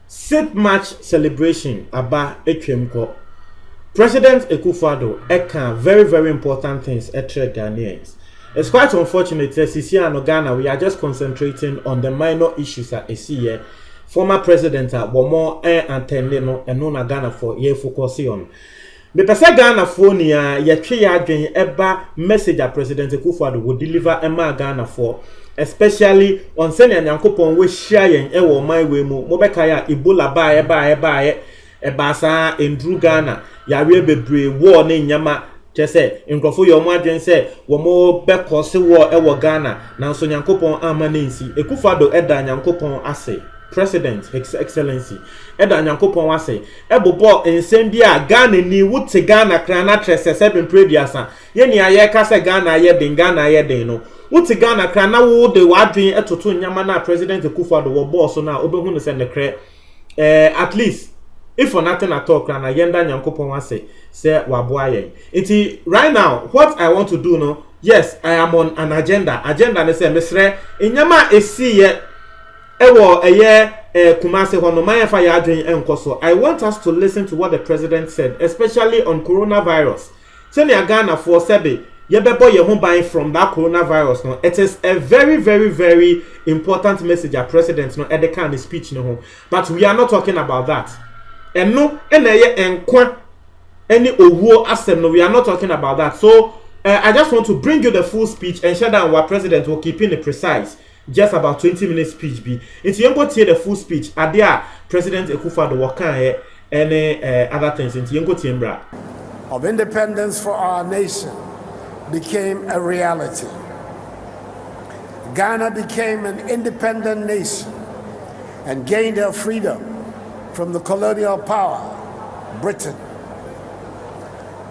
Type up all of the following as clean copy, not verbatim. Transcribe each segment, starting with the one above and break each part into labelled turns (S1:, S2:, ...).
S1: Set match celebration aba etwemko. President Akufo Addo eka very important things etre Ghanaians. It's quite unfortunate that in Ghana we are just concentrating on the minor issues at here. Former president Bomo antende no eno na Ghana for ye focus on. Me pese Ghana for nia ye twe ya adwen eba message a President Akufo Addo will deliver ema Ghana for, especially on senior Nyankopon we share yen e wo man we mu mobeka ya Ebola eba sa endru Ghana ya we bebre war ne nyama chese nkrofo yo mo adwen se wo mo bekose war e wo Ghana na so Nyankopon amanensi Akufo Addo eda Nyankopon ase. President, His Excellency, Eda Nyankopon wase, ebobo ensem a Ghana ni wuti Ghana krana trese 7 prediasa. Yeni aye kase Ghana aye den no. Wuti Ghana krana wo de wadwen etoto nyama na President Akufo Addo wo boss na obehu no se ne kre. At least if for nothing at all krana yenda Nyankopon wase se waboa yen. Iti right now what I want to do no, yes, I am on an agenda. Agenda ne se mesre enyama esi ye ewo kumase hono mayefa ya adwen enkoso. I want us to listen to what the president said, especially on coronavirus. Tell ya Ghana for sebe yebebo ye ho ban from that coronavirus no. It is a very important message a president no edeka in speech no ho. But we are not talking about that. And no eneye enkwa any owuo asem no, we are not talking about that. So I just want to bring you the full speech and share that our president will keep it precise. Just about 20 minutes speech be. It's you go to the full speech. Adia President Akufo Addo wakan any other things. It's you go to Mbra.
S2: Of independence for our nation became a reality. Ghana became an independent nation and gained her freedom from the colonial power, Britain.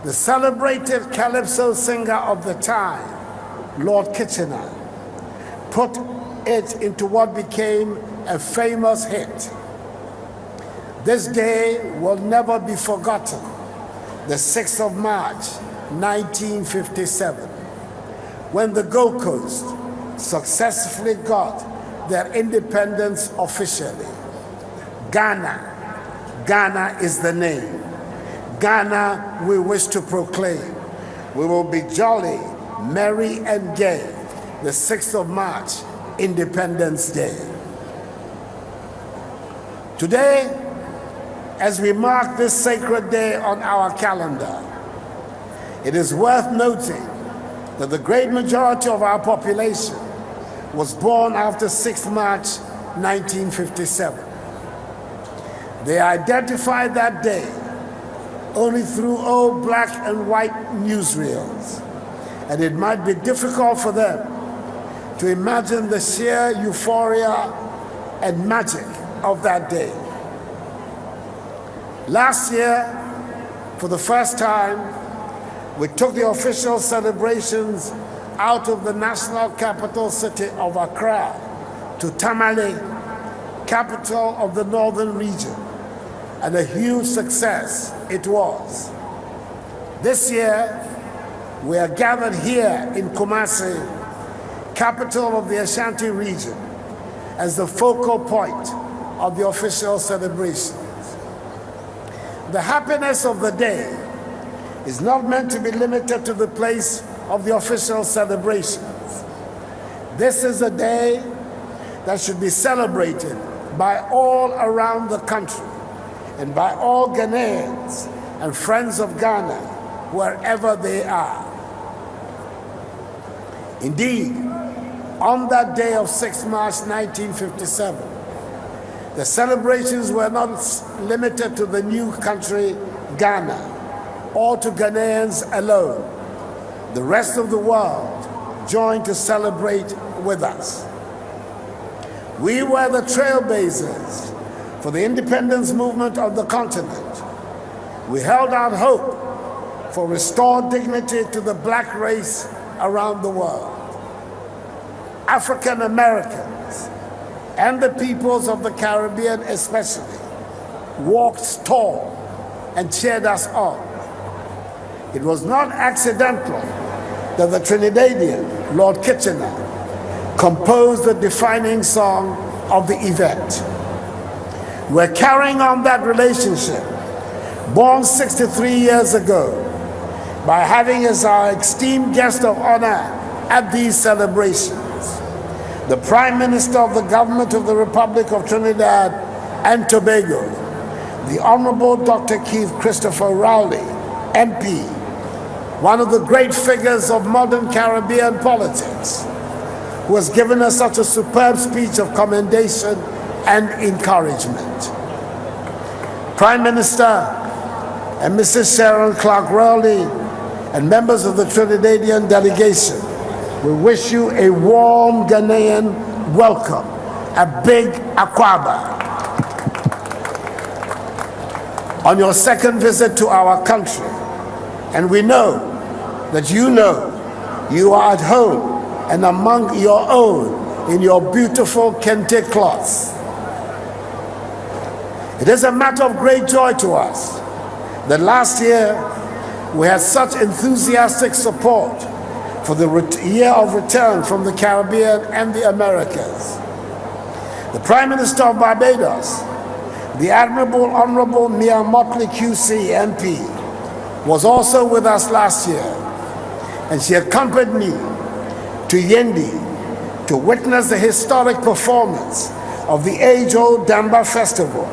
S2: The celebrated calypso singer of the time, Lord Kitchener, put it into what became a famous hit. This day will never be forgotten, the 6th of March, 1957, when the Gold Coast successfully got their independence officially. Ghana is the name. Ghana we wish to proclaim. We will be jolly, merry and gay the 6th of March, Independence Day. Today, as we mark this sacred day on our calendar, it is worth noting that the great majority of our population was born after 6th March 1957. They identified that day only through old black and white newsreels, and it might be difficult for them to imagine the sheer euphoria and magic of that day. Last year, for the first time, we took the official celebrations out of the national capital city of Accra to Tamale, capital of the northern region, and a huge success it was. This year, we are gathered here in Kumasi, capital of the Ashanti region, as the focal point of the official celebrations. The happiness of the day is not meant to be limited to the place of the official celebrations. This is a day that should be celebrated by all around the country and by all Ghanaians and friends of Ghana, wherever they are. Indeed, on that day of 6th March 1957, the celebrations were not limited to the new country, Ghana, or to Ghanaians alone. The rest of the world joined to celebrate with us. We were the trailblazers for the independence movement of the continent. We held out hope for restored dignity to the black race around the world. African Americans and the peoples of the Caribbean especially walked tall and cheered us on. It was not accidental that the Trinidadian, Lord Kitchener, composed the defining song of the event. We're carrying on that relationship, born 63 years ago, by having as our esteemed guest of honor at these celebrations the Prime Minister of the Government of the Republic of Trinidad and Tobago, the Honorable Dr. Keith Christopher Rowley, MP, one of the great figures of modern Caribbean politics, who has given us such a superb speech of commendation and encouragement. Prime Minister and Mrs. Sharon Clark Rowley and members of the Trinidadian delegation, we wish you a warm Ghanaian welcome, a big Akwaba, on your second visit to our country. And we know that you are at home and among your own in your beautiful kente cloths. It is a matter of great joy to us that last year we had such enthusiastic support for the year of return from the Caribbean and the Americas. The Prime Minister of Barbados, the Admirable Honorable Mia Motley QC MP, was also with us last year, and she accompanied me to Yendi to witness the historic performance of the age-old Damba Festival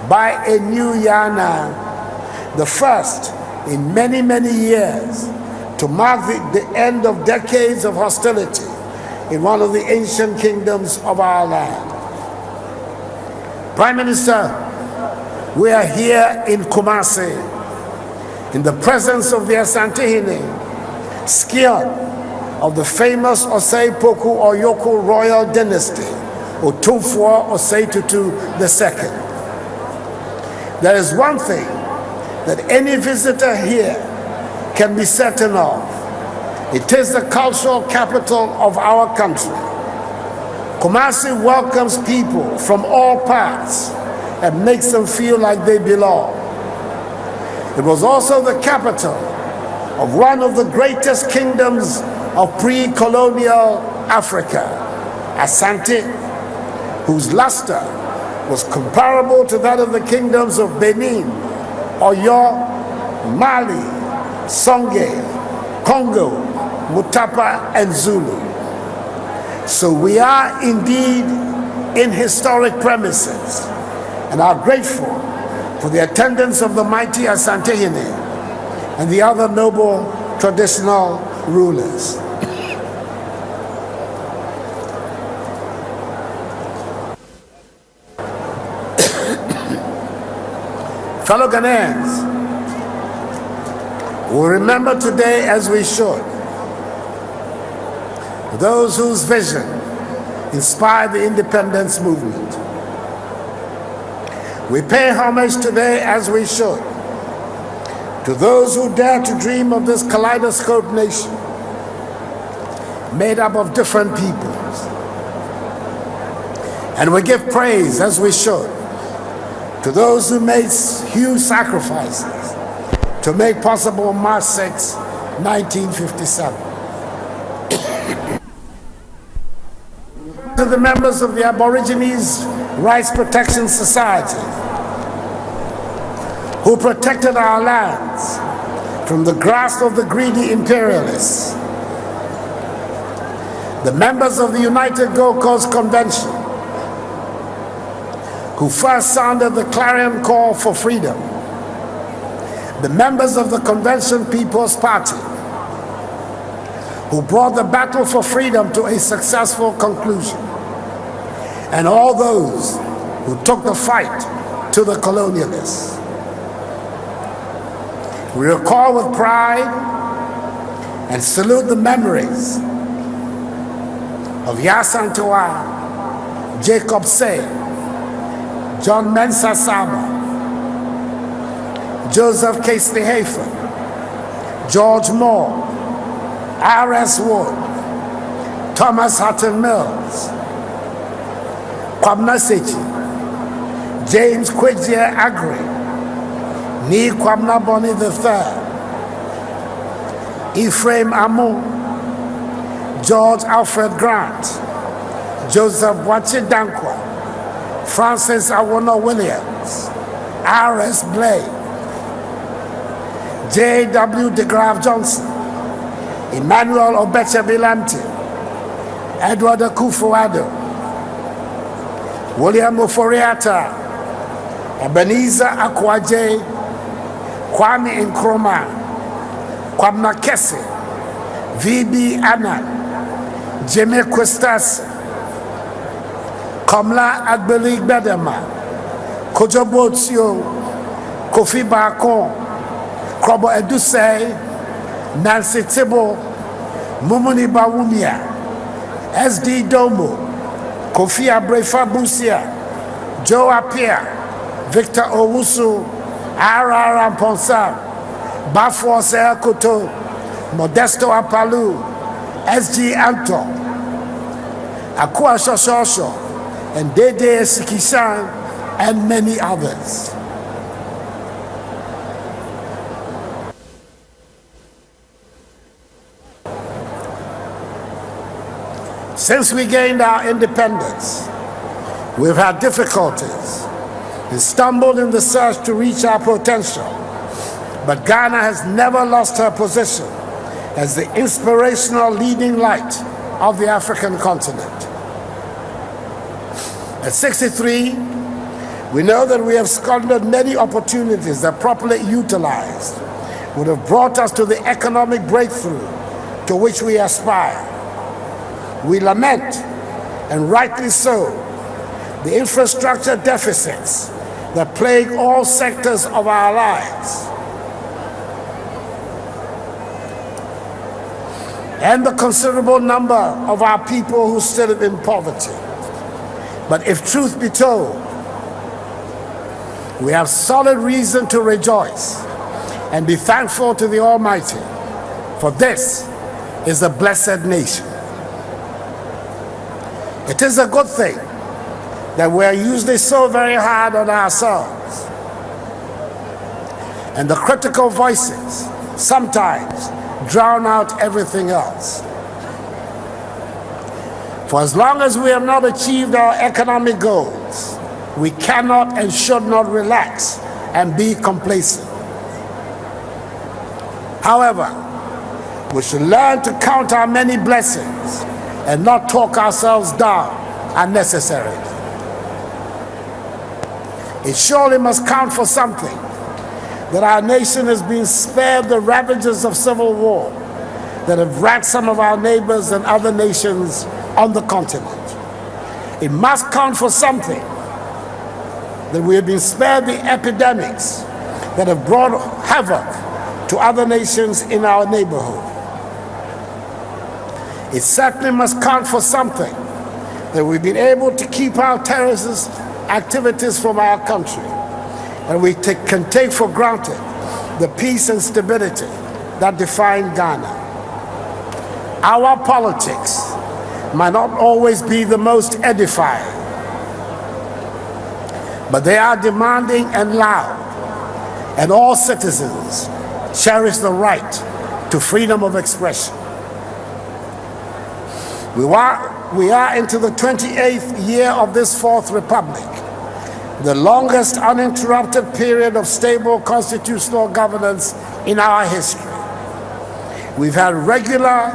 S2: by a new Yana, the first in many, many years, to mark the end of decades of hostility in one of the ancient kingdoms of our land. Prime Minister, we are here in Kumasi in the presence of the Asantehene, scion of the famous Osei Poku Oyoko royal dynasty, Otumfuo Osei Tutu II. There is one thing that any visitor here can be certain of. It is the cultural capital of our country. Kumasi welcomes people from all parts and makes them feel like they belong. It was also the capital of one of the greatest kingdoms of pre-colonial Africa, Asante, whose luster was comparable to that of the kingdoms of Benin, Oyo, Mali, Songhai, Congo, Mutapa, and Zulu. So we are indeed in historic premises and are grateful for the attendance of the mighty Asantehene and the other noble traditional rulers. Fellow Ghanaians, we remember today as we should those whose vision inspired the independence movement. We pay homage today as we should to those who dare to dream of this kaleidoscope nation made up of different peoples. And we give praise as we should to those who made huge sacrifices to make possible March 6, 1957. To the members of the Aborigines Rights Protection Society, who protected our lands from the grasp of the greedy imperialists. The members of the United Gold Coast Convention, who first sounded the clarion call for freedom. The members of the Convention People's Party, who brought the battle for freedom to a successful conclusion. And all those who took the fight to the colonialists. We recall with pride and salute the memories of Yasantua, Jacob Say, John Mensah Saba, Joseph Casely Hayford, George Moore, R.S. Wood, Thomas Hutton Mills, Kwabna Sechi, James Kwejie Agri, Ni Kwabna Boni III, Ephraim Amu, George Alfred Grant, Joseph Wachi Dankwa, Francis Awono Williams, R.S. Blay, J.W. de Graaf Johnson, Emmanuel Obecha Bilanti, Edward Akufo Addo, William Oforiatta, Ebenezer Akwaje, Kwame Nkrumah, Kwabena Kese, V.B. Annan, Jimmy Quistas, Komla Agbeli Bedema, Kojobo Tsio, Kofi Bakon, Krobo Edusei, Nancy Tibo, Mumuni Bawumia, S.D. Domo, Kofi Abrefa Busia, Joe Apia, Victor Owusu, R.R. Amponsam, Bafo Seakoto, Modesto Apalu, S.G. Anton, Akua Shoshosho, and Dede Sikisan, and many others. Since we gained our independence, we've had difficulties and stumbled in the search to reach our potential. But Ghana has never lost her position as the inspirational leading light of the African continent. At 63, we know that we have squandered many opportunities that properly utilized would have brought us to the economic breakthrough to which we aspire. We lament, and rightly so, the infrastructure deficits that plague all sectors of our lives, and the considerable number of our people who still live in poverty. But if truth be told, we have solid reason to rejoice and be thankful to the Almighty, for this is a blessed nation. It is a good thing that we are usually so very hard on ourselves, and the critical voices sometimes drown out everything else. For as long as we have not achieved our economic goals, we cannot and should not relax and be complacent. However, we should learn to count our many blessings and not talk ourselves down unnecessarily. It surely must count for something that our nation has been spared the ravages of civil war that have racked some of our neighbors and other nations on the continent. It must count for something that we have been spared the epidemics that have brought havoc to other nations in our neighborhood. It certainly must count for something that we've been able to keep our terrorist activities from our country, and we can take for granted the peace and stability that define Ghana. Our politics might not always be the most edifying, but they are demanding and loud, and all citizens cherish the right to freedom of expression. We are into the 28th year of this Fourth Republic, the longest uninterrupted period of stable constitutional governance in our history. We've had regular,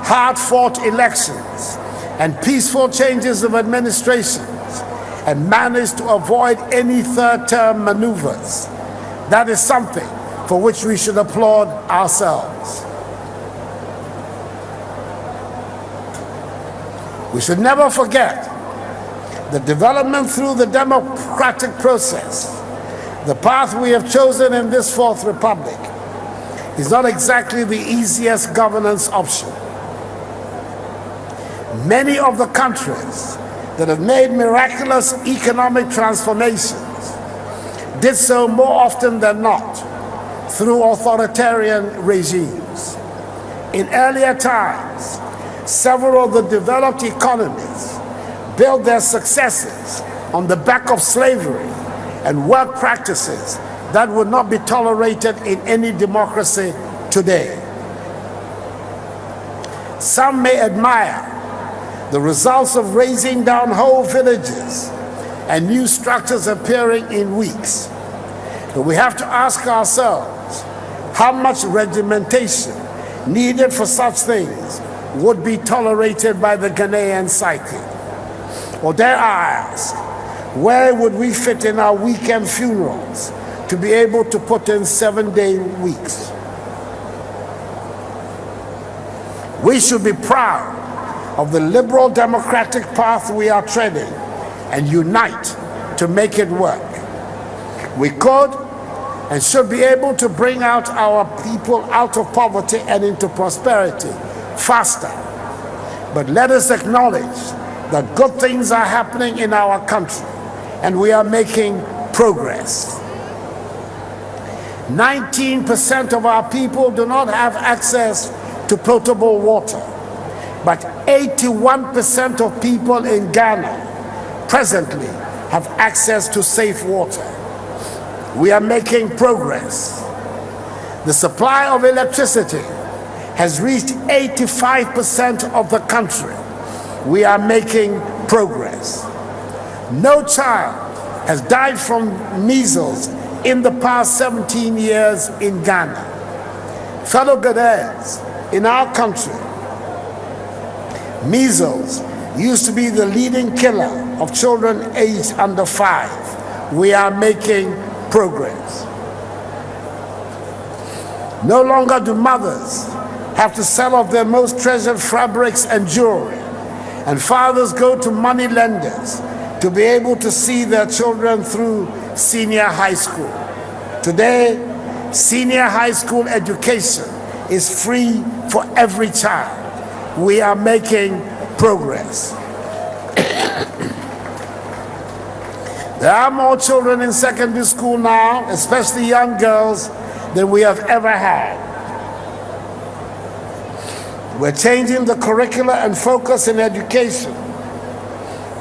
S2: hard-fought elections and peaceful changes of administrations, and managed to avoid any third-term maneuvers. That is something for which we should applaud ourselves. We should never forget that development through the democratic process, the path we have chosen in this Fourth Republic, is not exactly the easiest governance option. Many of the countries that have made miraculous economic transformations did so more often than not through authoritarian regimes. In earlier times, several of the developed economies built their successes on the back of slavery and work practices that would not be tolerated in any democracy today. Some may admire the results of razing down whole villages and new structures appearing in weeks. But we have to ask ourselves how much regimentation needed for such things would be tolerated by the Ghanaian psyche. Or dare I ask, where would we fit in our weekend funerals to be able to put in 7-day weeks? We should be proud of the liberal democratic path we are treading and unite to make it work. We could and should be able to bring out our people out of poverty and into prosperity faster. But let us acknowledge that good things are happening in our country and we are making progress. 19% of our people do not have access to potable water, but 81% of people in Ghana presently have access to safe water. We are making progress. The supply of electricity has reached 85% of the country. We are making progress. No child has died from measles in the past 17 years in Ghana. Fellow Ghanaians, in our country, measles used to be the leading killer of children aged under 5. We are making progress. No longer do mothers have to sell off their most treasured fabrics and jewelry, and fathers go to money lenders to be able to see their children through senior high school. Today, senior high school education is free for every child. We are making progress. There are more children in secondary school now, especially young girls, than we have ever had. We're changing the curricula and focus in education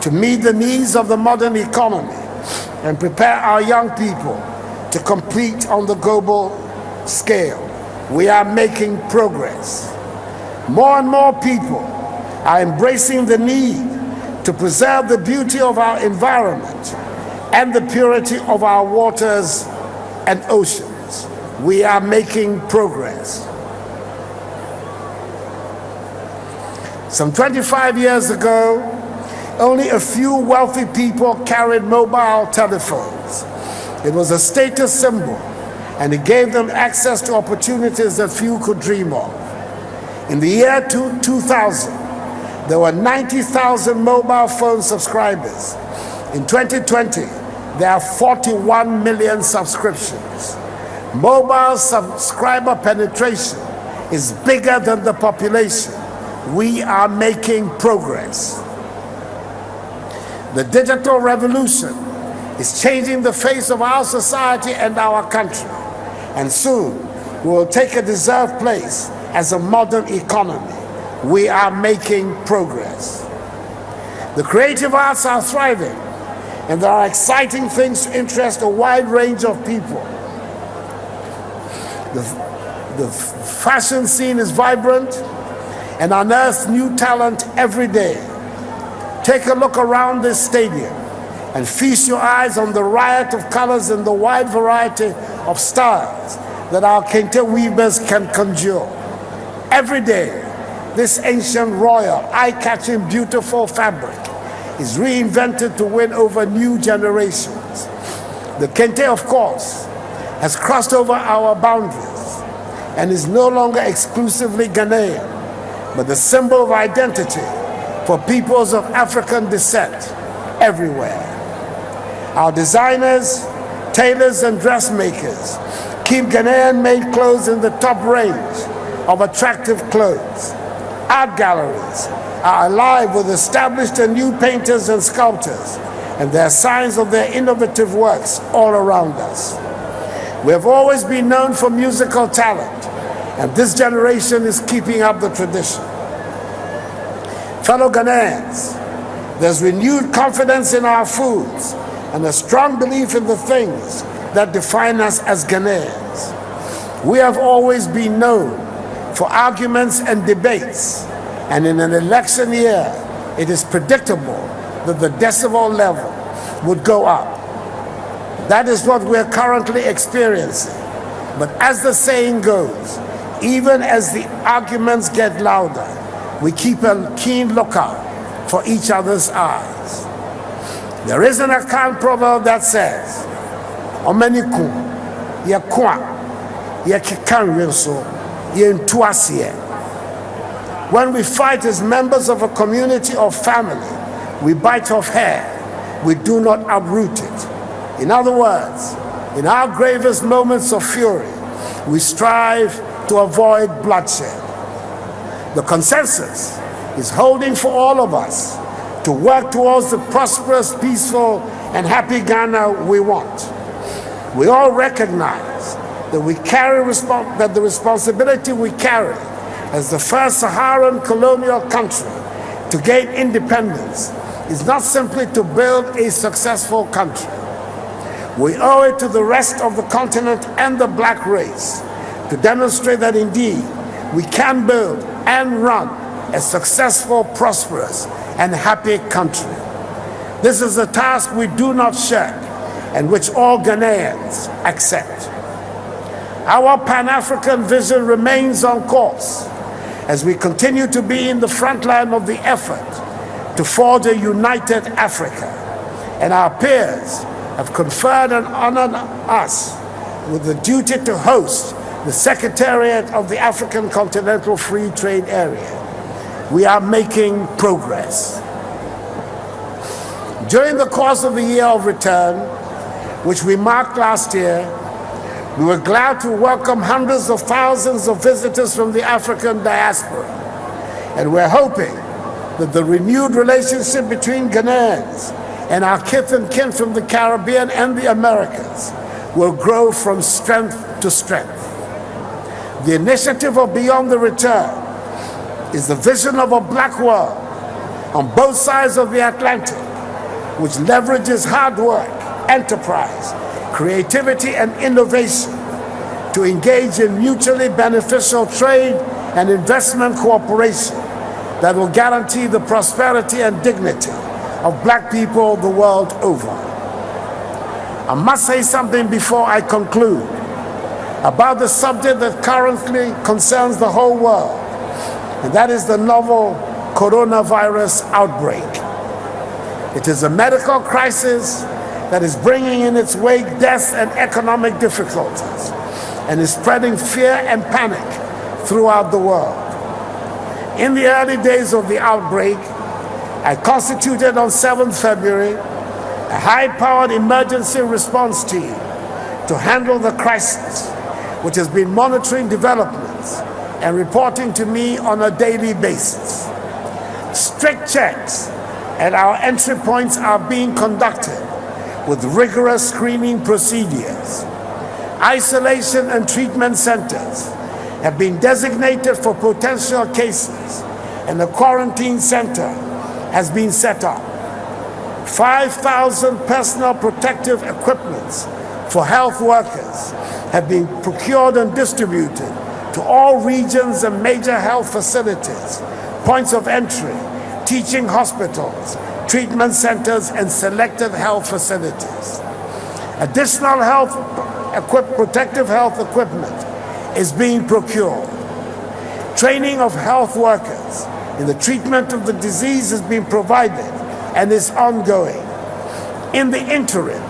S2: to meet the needs of the modern economy and prepare our young people to compete on the global scale. We are making progress. More and more people are embracing the need to preserve the beauty of our environment and the purity of our waters and oceans. We are making progress. Some 25 years ago, only a few wealthy people carried mobile telephones. It was a status symbol, and it gave them access to opportunities that few could dream of. In the year 2000, there were 90,000 mobile phone subscribers. In 2020, there are 41 million subscriptions. Mobile subscriber penetration is bigger than the population. We are making progress. The digital revolution is changing the face of our society and our country, and soon we will take a deserved place as a modern economy. We are making progress. The creative arts are thriving, and there are exciting things to interest a wide range of people. The fashion scene is vibrant and unearths new talent every day. Take a look around this stadium and feast your eyes on the riot of colors and the wide variety of styles that our kente weavers can conjure. Every day, this ancient, royal, eye-catching, beautiful fabric is reinvented to win over new generations. The kente, of course, has crossed over our boundaries and is no longer exclusively Ghanaian, but the symbol of identity for peoples of African descent everywhere. Our designers, tailors, and dressmakers keep Ghanaian-made clothes in the top range of attractive clothes. Art galleries are alive with established and new painters and sculptors, and there are signs of their innovative works all around us. We have always been known for musical talent, and this generation is keeping up the tradition. Fellow Ghanaians, there's renewed confidence in our foods and a strong belief in the things that define us as Ghanaians. We have always been known for arguments and debates, And in an election year, it is predictable that the decibel level would go up. That is what we're currently experiencing. But as the saying goes, even as the arguments get louder, we keep a keen lookout for each other's eyes. There is an account proverb that says, Omeniku, ye kwa, ye kikanrilso, ye ntuasiye. When we fight as members of a community or family, we bite off hair, we do not uproot it. In other words, in our gravest moments of fury, we strive to avoid bloodshed. The consensus is holding for all of us to work towards the prosperous, peaceful, and happy Ghana we want. We all recognize that the responsibility we carry as the first Saharan colonial country to gain independence is not simply to build a successful country. We owe it to the rest of the continent and the black race to demonstrate that indeed we can build and run a successful, prosperous, and happy country. This is a task we do not shirk and which all Ghanaians accept. Our Pan-African vision remains on course as we continue to be in the front line of the effort to forge a united Africa, and our peers have conferred and honored us with the duty to host the Secretariat of the African Continental Free Trade Area. We are making progress. During the course of the year of return, which we marked last year, we were glad to welcome hundreds of thousands of visitors from the African diaspora. And we're hoping that the renewed relationship between Ghanaians and our kith and kin from the Caribbean and the Americas will grow from strength to strength. The initiative of Beyond the Return is the vision of a black world on both sides of the Atlantic, which leverages hard work, enterprise, creativity, and innovation to engage in mutually beneficial trade and investment cooperation that will guarantee the prosperity and dignity of black people the world over. I must say something before I conclude about the subject that currently concerns the whole world, and that is the novel coronavirus outbreak. It is a medical crisis that is bringing in its wake deaths and economic difficulties, and is spreading fear and panic throughout the world. In the early days of the outbreak, I constituted on 7th February a high-powered emergency response team to handle the crisis, which has been monitoring developments and reporting to me on a daily basis. Strict checks at our entry points are being conducted with rigorous screening procedures. Isolation and treatment centers have been designated for potential cases, and a quarantine center has been set up. 5,000 personal protective equipments for health workers have been procured and distributed to all regions and major health facilities, points of entry, teaching hospitals, treatment centers, and selected health facilities. Additional protective health equipment is being procured. Training of health workers in the treatment of the disease is being provided and is ongoing. In the interim,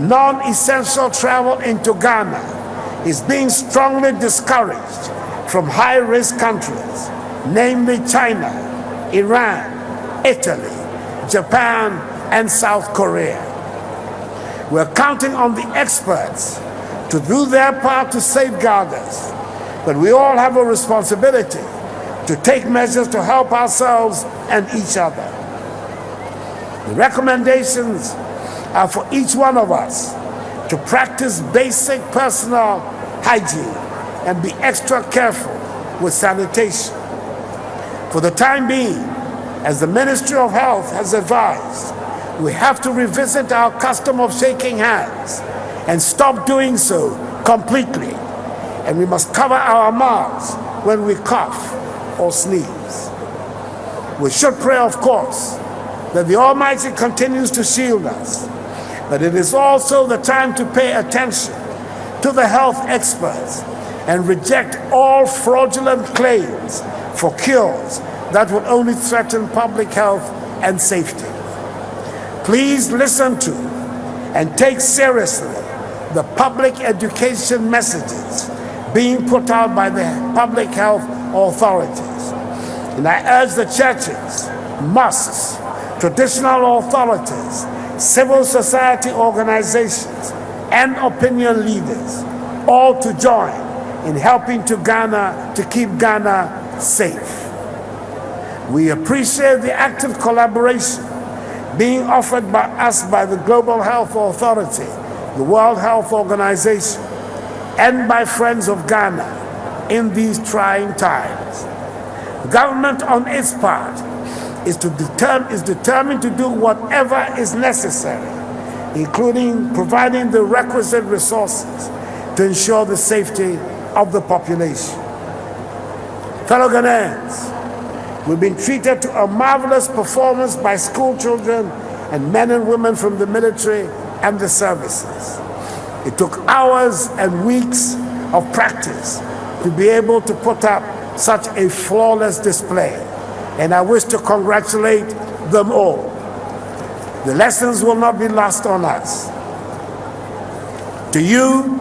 S2: non-essential travel into Ghana is being strongly discouraged from high-risk countries, namely China, Iran, Italy, Japan, and South Korea. We're counting on the experts to do their part to safeguard us, but we all have a responsibility to take measures to help ourselves and each other. The recommendations are for each one of us to practice basic personal hygiene and be extra careful with sanitation. For the time being, as the Ministry of Health has advised, we have to revisit our custom of shaking hands and stop doing so completely. And we must cover our mouths when we cough or sneeze. We should pray, of course, that the Almighty continues to shield us. But it is also the time to pay attention to the health experts and reject all fraudulent claims for cures that would only threaten public health and safety. Please listen to and take seriously the public education messages being put out by the public health authorities. And I urge the churches, mosques, traditional authorities, civil society organizations, and opinion leaders all to join in helping to keep Ghana safe. We appreciate the active collaboration being offered by us by the Global Health Authority, the World Health Organization, and by Friends of Ghana in these trying times. The government, on its part, is determined to do whatever is necessary, including providing the requisite resources to ensure the safety of the population. Fellow Ghanaians, we've been treated to a marvelous performance by school children and men and women from the military and the services. It took hours and weeks of practice to be able to put up such a flawless display, and I wish to congratulate them all. The lessons will not be lost on us. To you,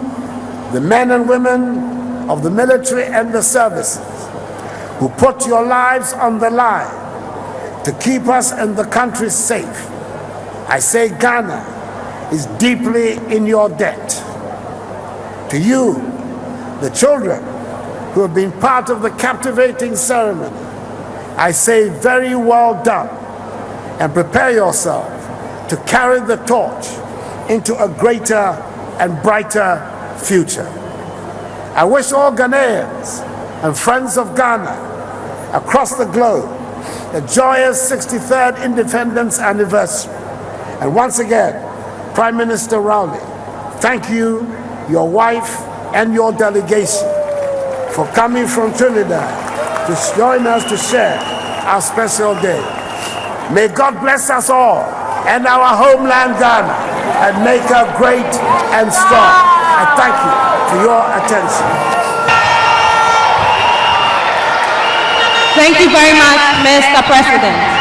S2: the men and women of the military and the services who put your lives on the line to keep us and the country safe, I say Ghana is deeply in your debt. To you, the children who have been part of the captivating ceremony, I say very well done, and prepare yourself to carry the torch into a greater and brighter future. I wish all Ghanaians and friends of Ghana across the globe a joyous 63rd Independence Anniversary. And once again, Prime Minister Rowley, thank you, your wife, and your delegation for coming from Trinidad to join us to share our special day. May God bless us all and our homeland Ghana and make her great and strong. I thank you for your attention.
S3: Thank you very much, Mr. President.